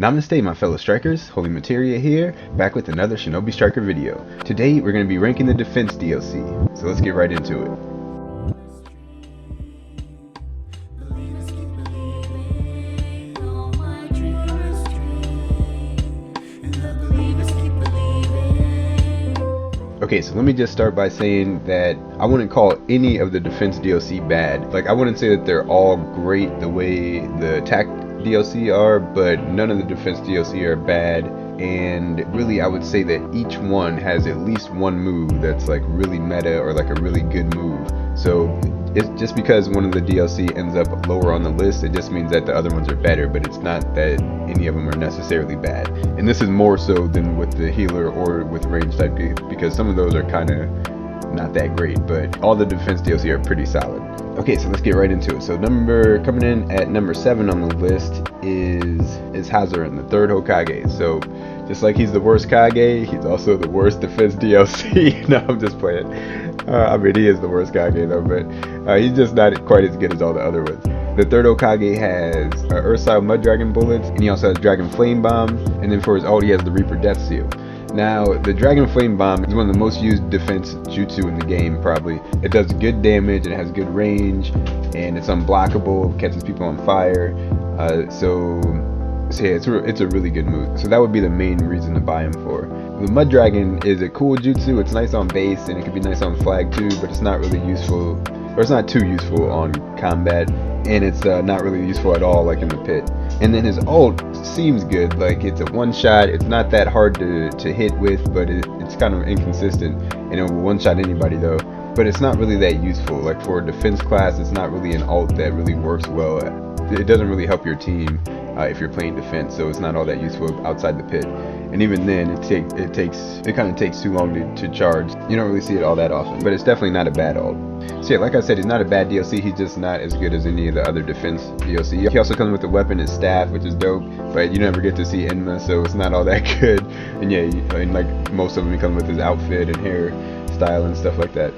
Namaste my fellow strikers, Holy Materia here, back with another Shinobi Striker video. Today we're going to be ranking the defense DLC, so let's get right into it. Okay, so let me just start by saying that I wouldn't call any of the defense DLC bad. Like, I wouldn't say that they're all great the way the attack DLC are, but none of the defense DLC are bad. And really, I would say that each one has at least one move that's like really meta or like a really good move. So it's just because one of the DLC ends up lower on the list, it just means that the other ones are better, but it's not that any of them are necessarily bad. And this is more so than with the healer or with range type, because some of those are kind of not that great, but all the defense DLC are pretty solid. Okay, so let's get right into it. So coming in at number 7 on the list is Hazoran, the third Hokage. So just like he's the worst Kage, he's also the worst defense DLC. No, I'm just playing. I mean, he is the worst Kage though, but he's just not quite as good as all the other ones. The third Hokage has Earth-style Mud Dragon bullets, and he also has Dragon Flame Bomb, and then for his ult he has the Reaper Death Seal. Now, the Dragon Flame Bomb is one of the most used defense jutsu in the game, probably. It does good damage, it has good range, and it's unblockable, catches people on fire. So yeah, it's a really good move. So that would be the main reason to buy him for. The Mud Dragon is a cool jutsu. It's nice on base, and it can be nice on flag too, but it's not really useful, or it's not too useful on combat, and it's not really useful at all like in the pit. And then his ult seems good, like it's a one shot, it's not that hard to hit with, but it's kind of inconsistent, and it will one shot anybody though. But it's not really that useful. Like for a defense class, it's not really an ult that really works well. It doesn't really help your team if you're playing defense, so it's not all that useful outside the pit. And even then, it kind of takes too long to charge. You don't really see it all that often, but it's definitely not a bad ult. So yeah, like I said, he's not a bad DLC. He's just not as good as any of the other defense DLC. He also comes with the weapon and staff, which is dope, but you never get to see Enma, so it's not all that good. And yeah, and like most of them, he comes with his outfit and hair style and stuff like that.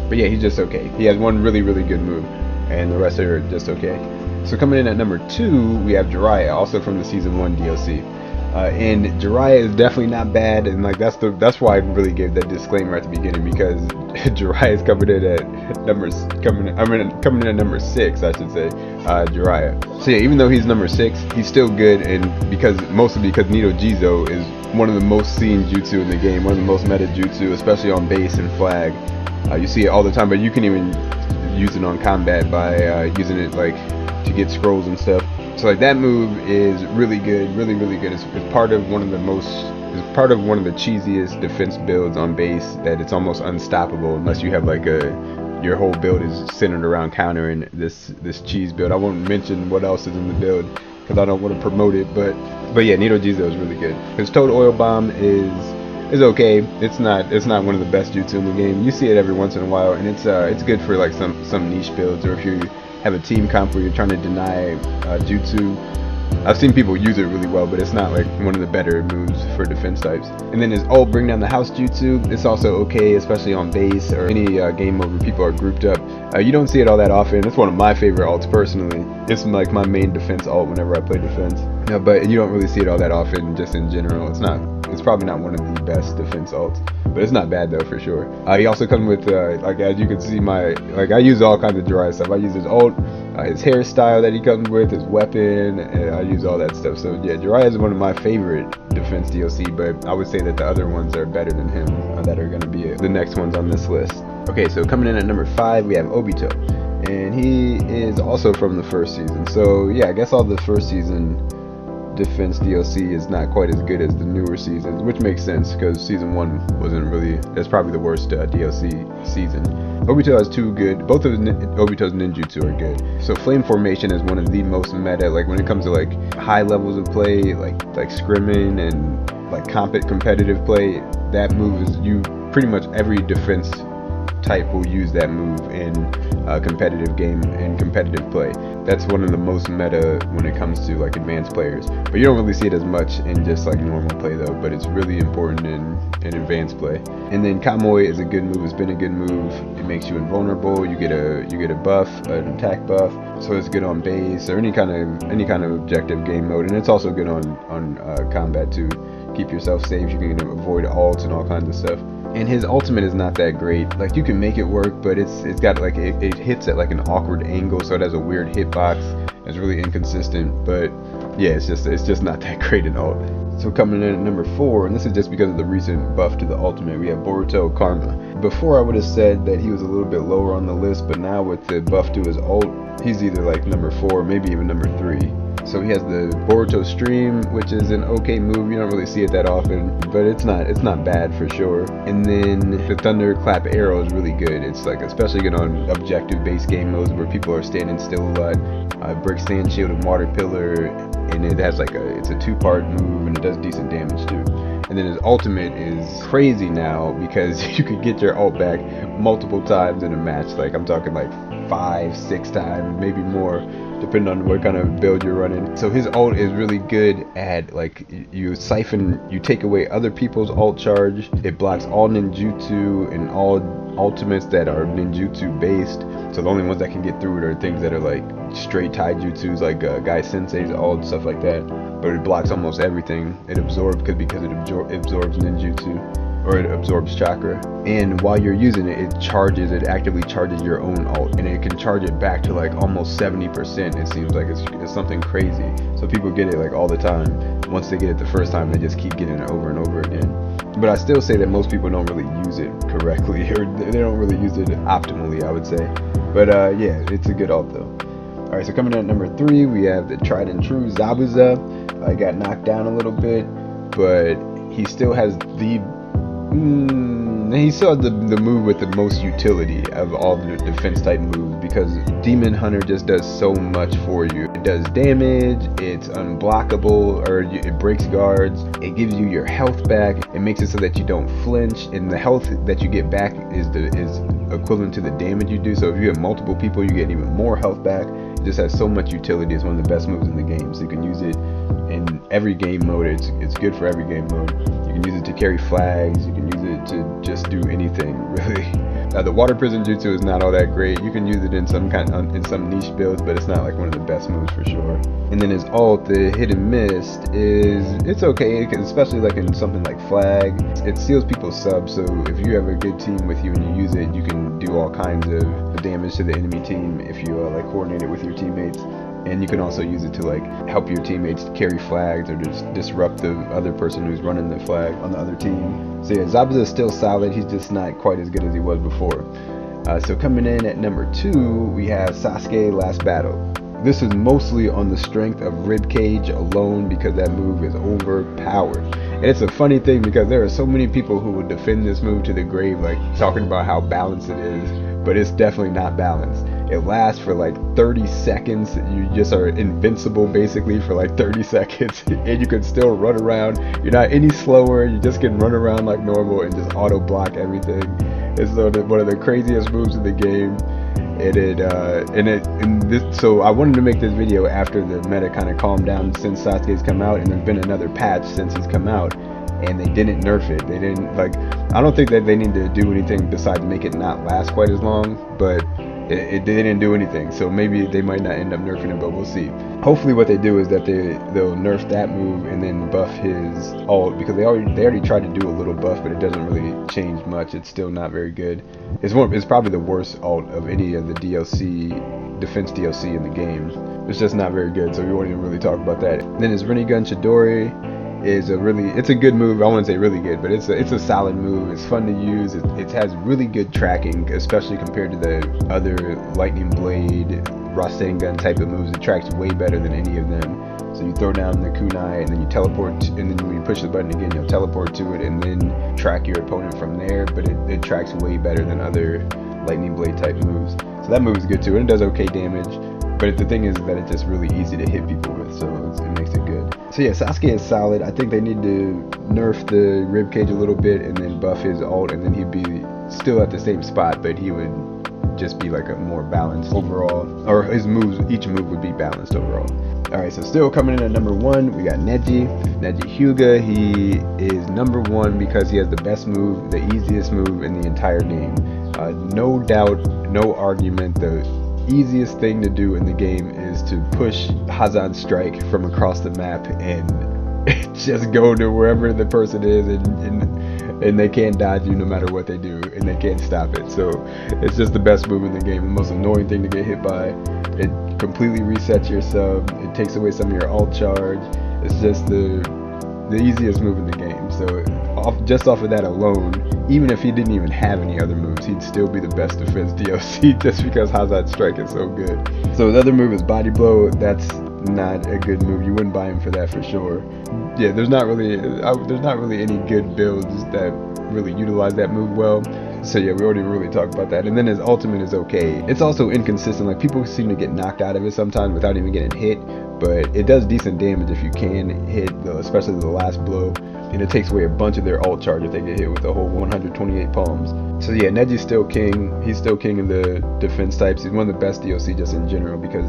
But yeah, he's just okay. He has one really, really good move, and the rest are just okay. So coming in at number 2, we have Jiraiya, also from the Season 1 DLC. And Jiraiya is definitely not bad, and like that's why I really gave that disclaimer at the beginning, because Jiraiya is coming in at number 6, I should say. Jiraiya. So yeah, even though he's number 6, he's still good, and mostly because Nito Jizo is one of the most seen jutsu in the game, one of the most meta jutsu, especially on base and flag. You see it all the time, but you can even use it on combat by using it like to get scrolls and stuff. So like that move is really good, really good. It's part of one of the cheesiest defense builds on base, that it's almost unstoppable unless you have like your whole build is centered around countering this cheese build. I won't mention what else is in the build because I don't want to promote it, but yeah, Nito Jizo is really good. His Toad Oil Bomb is okay. It's not one of the best jutsu in the game. You see it every once in a while, and it's good for like some niche builds, or if you have a team comp where you're trying to deny jutsu. I've seen people use it really well, but it's not like one of the better moves for defense types. And then his ult, Bring Down the House jutsu, it's also okay, especially on base or any game mode where people are grouped up. You don't see it all that often. It's one of my favorite ults personally. It's like my main defense ult whenever I play defense. But you don't really see it all that often just in general. It's probably not one of the best defense ults, but it's not bad though for sure. He also comes with like, as you can see, I use all kinds of Jiraiya stuff. I use his ult, his hairstyle that he comes with, his weapon, and I use all that stuff. So yeah, Jiraiya is one of my favorite defense DLC, but I would say that the other ones are better than him, that are going to be the next ones on this list. Okay, so coming in at number 5, we have Obito, and he is also from the first season. So yeah, I guess all the first season defense DLC is not quite as good as the newer seasons, which makes sense because season 1 wasn't really, that's probably the worst DLC season. Obito has 2 good, both of Obito's ninjutsu are good. So Flame Formation is one of the most meta, like when it comes to like high levels of play, like scrimming and like competitive play. That move is, pretty much every defense type will use that move in competitive game and competitive play. That's one of the most meta when it comes to like advanced players, but you don't really see it as much in just like normal play though, but it's really important in advanced play. And then Kamui is a good move. It's been a good move. It makes you invulnerable. You get a buff, an attack buff, so it's good on base or any kind of objective game mode, and it's also good on combat to keep yourself safe. You can avoid ults and all kinds of stuff. And his ultimate is not that great. Like, you can make it work, but it's got like it hits at like an awkward angle, so it has a weird hitbox. It's really inconsistent, but yeah, it's just not that great at all. So coming in at number 4, and this is just because of the recent buff to the ultimate, we have Boruto Karma. Before I would have said that he was a little bit lower on the list, but now with the buff to his ult, he's either like number 4, maybe even number 3. So he has the Boruto Stream, which is an okay move. You don't really see it that often, but it's not bad for sure. And then the Thunderclap Arrow is really good. It's like especially good on objective based game modes where people are standing still a lot. Brick Sand Shield and Water Pillar, and it has like it's a 2-part move and it does decent damage too. And then his ultimate is crazy now because you could get your ult back multiple times in a match. Like, I'm talking like 5, 6 times, maybe more, depending on what kind of build you're running. So his ult is really good at, like, you take away other people's ult charge. It blocks all ninjutsu and all ultimates that are ninjutsu based. So the only ones that can get through it are things that are like straight taijutsus, like Guy Sensei's ult, stuff like that. But it blocks almost everything. It absorbs because it absorbs ninjutsu, or it absorbs chakra. And while you're using it, it actively charges your own ult, and it can charge it back to like almost 70%. It seems like it's something crazy. So people get it like all the time. Once they get it the first time, they just keep getting it over and over again. But I still say that most people don't really use it correctly, or they don't really use it optimally, I would say. But yeah, it's a good ult though. Alright, so coming in at number 3, we have the tried and true Zabuza. He got knocked down a little bit, but he still has the move with the most utility of all the defense type moves, because Demon Hunter just does so much for you. It does damage, it's unblockable, or it breaks guards, it gives you your health back, it makes it so that you don't flinch, and the health that you get back is equivalent to the damage you do. So if you have multiple people, you get even more health back. It just has so much utility. It's one of the best moves in the game, so you can use it in every game mode. It's good for every game mode. You can use it to carry flags, you can use it to just do anything, really. The water prison jutsu is not all that great. You can use it in some niche builds, but it's not like one of the best moves for sure. And then his ult, the hit and miss, it's okay, especially like in something like flag. It seals people's subs, so if you have a good team with you and you use it, you can do all kinds of damage to the enemy team if you like coordinate it with your teammates. And you can also use it to like help your teammates carry flags or just disrupt the other person who's running the flag on the other team. So yeah, Zabuza is still solid. He's just not quite as good as he was before. So coming in at number 2, we have Sasuke Last Battle. This is mostly on the strength of Ribcage alone, because that move is overpowered. And it's a funny thing because there are so many people who would defend this move to the grave, like talking about how balanced it is, but it's definitely not balanced. It lasts for like 30 seconds. You just are invincible basically for like 30 seconds and you can still run around. You're not any slower. You just can run around like normal and just auto block everything. It's one of the craziest moves in the game. So I wanted to make this video after the meta kind of calmed down since Sasuke's come out, and there's been another patch since he's come out, and they didn't nerf it. They didn't, like, I don't think that they need to do anything besides make it not last quite as long, but they didn't do anything, so maybe they might not end up nerfing it, but we'll see. Hopefully what they do is that they'll nerf that move and then buff his ult, because they already tried to do a little buff, but it doesn't really change much. It's still not very good. It's probably the worst ult of any of the defense DLC in the game. It's just not very good, so we won't even really talk about that. And then his Rinnegan Chidori is it's a good move. I wouldn't say really good, but it's a solid move. It's fun to use. It has really good tracking, especially compared to the other Lightning Blade, Rasengan type of moves. It tracks way better than any of them. So you throw down the kunai and then you teleport, and then when you push the button again, you'll teleport to it and then track your opponent from there. But it tracks way better than other Lightning Blade type moves. So that move is good too, and it does okay damage. But the thing is that it's just really easy to hit people with, so it makes it good. So yeah, Sasuke is solid. I think they need to nerf the Ribcage a little bit and then buff his ult, and then he'd be still at the same spot, but he would just be like a more balanced overall, or his moves, each move would be balanced overall. Alright, so still coming in at number 1, we got Neji Hyuga. He is number 1 because he has the best move, the easiest move in the entire game. No doubt, no argument, the easiest thing to do in the game is to push Hazan Strike from across the map and just go to wherever the person is, and they can't dodge you no matter what they do, and they can't stop it. So it's just the best move in the game, the most annoying thing to get hit by. It completely resets your sub, it takes away some of your ult charge. It's just the easiest move in the game. So just off of that alone, even if he didn't even have any other moves, he'd still be the best defense DLC just because Hazard Strike is so good. So the other move is Body Blow. That's not a good move. You wouldn't buy him for that for sure. Yeah, there's not really any good builds that really utilize that move well. So yeah, we already really talked about that. And then his ultimate is okay. It's also inconsistent. Like, people seem to get knocked out of it sometimes without even getting hit, but it does decent damage if you can hit, especially the last blow. And it takes away a bunch of their ult charge if they get hit with the whole 128 palms. So yeah, Neji's still king. He's still king of the defense types. He's one of the best DLC just in general because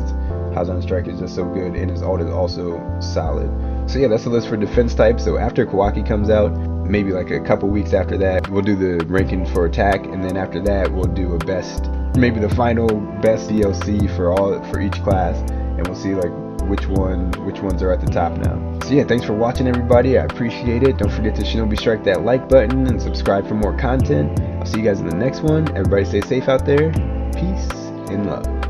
Hazan Strike is just so good, and his ult is also solid. So yeah, that's the list for defense types. So after Kawaki comes out, maybe like a couple weeks after that, we'll do the ranking for attack, and then after that we'll do a best, maybe the final best DLC for each class, and we'll see like which ones are at the top now. So yeah, thanks for watching, everybody. I appreciate it. Don't forget to Shinobi strike that like button and subscribe for more content. I'll see you guys in the next one. Everybody stay safe out there. Peace and love.